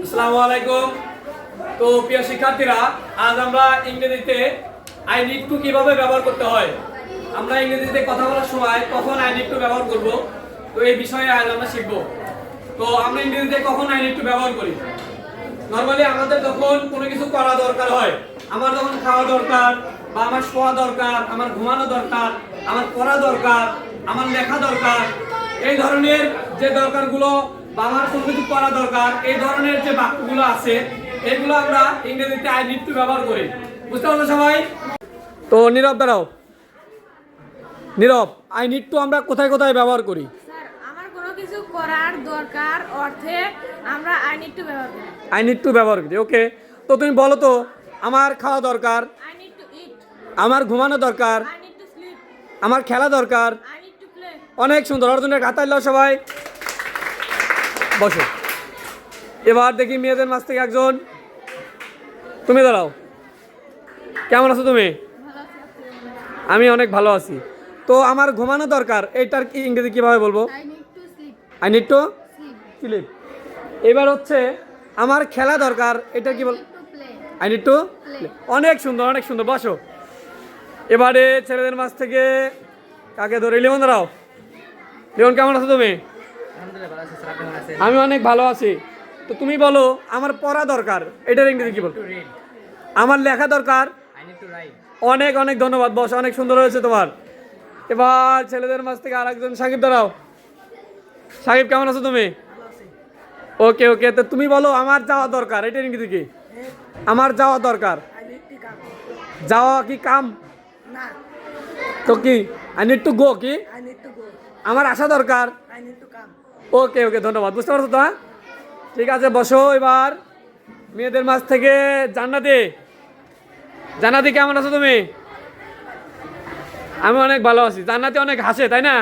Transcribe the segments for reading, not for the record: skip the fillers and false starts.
আসসালামু আলাইকুম। তো প্রিয় শিক্ষার্থীরা, আজ আমরা ইংরেজিতে আই নিড টু কিভাবে ব্যবহার করতে হয়, আমরা ইংরেজিতে কথা বলার সময় কখন আই নিড টু ব্যবহার করব, তো এই বিষয়ে আজ আমরা শিখব। তো আমরা ইংরেজিতে কখন আই নিড টু ব্যবহার করি? নরমালি আমাদের যখন কোনো কিছু করা দরকার হয়, আমার যখন খাওয়া দরকার বা আমার শোয়া দরকার, আমার ঘুমানো দরকার, আমার পড়া দরকার, আমার লেখা দরকার, এই ধরনের যে দরকারগুলো বা আমার কোনো কিছু করা দরকার, এই ধরনের যে বাক্যগুলো আছে এগুলো আমরা ইংরেজিতে আই নিড টু ব্যবহার করি। বুঝতে পারছো সবাই? তো নীরব দাঁড়াও, নীরব, আই নিড টু আমরা কোথায় কোথায় ব্যবহার করি? স্যার, আমার কোনো কিছু করার দরকার অর্থে আমরা আই নিড টু ব্যবহার করি। আই নিড টু ব্যবহার করি, ওকে। তো তুমি বলো তো, আমার খাওয়া দরকার, আই নিড টু ইট, আমার ঘুমানো দরকার, আই নিড টু স্লিপ, আমার খেলা দরকার। I need to play. অনেক সুন্দর, অর্জনের হাতায় দাও সবাই, বসো। এবার দেখি মেয়েদের মাঝ থেকে একজন, তুমি দাঁড়াও। কেমন আছো তুমি? আমি অনেক ভালো আছি। তো আমার ঘুমানো দরকার, এইটার কি ইংরেজি কিভাবে বলবো? I need to sleep, I need to sleep, sleep. এবার হচ্ছে আমার খেলা দরকার, এটা কি বল? To play. I need to. অনেক সুন্দর, অনেক সুন্দর, বসো। এবারে ছেলেদের মাঝ থেকে কাকে ধরে? লিমন দাঁড়াও। লিমন, কেমন আছো তুমি? আমি অনেক ভালো আছি। তো তুমি বলো, আমার পড়া দরকার, এটার ইংরেজি কি বল? আমার লেখা দরকার। অনেক অনেক ধন্যবাদ, বস, অনেক সুন্দর হয়েছে তোমার। এবার ছেলেদের মাঝ থেকে আরেকজন, সাকিব দাঁড়াও। সাকিব, কেমন আছো তুমি? ওকে ওকে। তো তুমি বলো, আমার যাওয়া দরকার, এটার ইংরেজি কি? আমার যাওয়া দরকার। যাওয়া কি কাম? তো কি? আই নিড টু গো কি? আমার আসা দরকার। ওকে ওকে, ধন্যবাদ, বুঝতে পারছো তো? হ্যাঁ, ঠিক আছে, বসো। এবার মেয়েদের মাঝ থেকে জান্নাতি। জান্নাতি, কেমন আছো তুমি? আমি অনেক ভালো আছি। জান্নাতি অনেক হাসে, তাই না?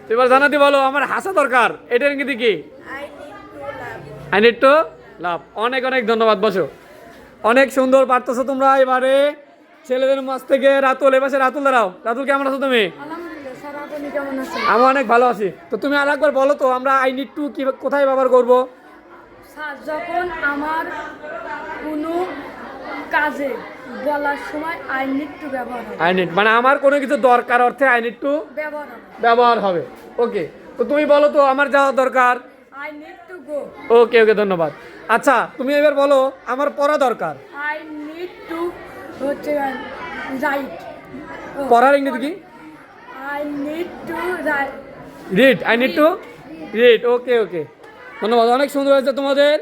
তো এবার জান্নাতি বলো, আমার হাসা দরকার, এটার ইংরেজি কি? আই নিড টু লাভ। অনেক অনেক ধন্যবাদ, বসো। অনেক সুন্দর পারতেছো তোমরা। এবারে ছেলেদের মাঝ থেকে রাতুল, এবার রাতুল দাঁড়াও। রাতুল, কেমন আছো তুমি? আলহামদুলিল্লাহ স্যার, আপনি কেমন আছেন? আমি অনেক ভালো আছি। তো তুমি আরেকবার বলো তো, আমরা আই নিড টু কি কোথায় ব্যবহার করব? স্যার, যখন আমার কোনো কাজে বলার সময় আই নিড টু ব্যবহার হবে। আই নিড মানে আমার কোনো কিছু দরকার অর্থে আই নিড টু ব্যবহার হবে। ব্যবহার হবে, ওকে। তো তুমি বলো তো, আমার যাওয়া দরকার। I need to go. Okay okay, ধন্যবাদ। আচ্ছা, তুমি এবার বলো, আমার পড়া দরকার। আই নিড টু হচ্ছে রাইট। পড়ার ইংরেজি কি? I need to write. Read. I need to read. Okay okay, ধন্যবাদ, অনেক সুন্দর হয়েছে তোমাদের।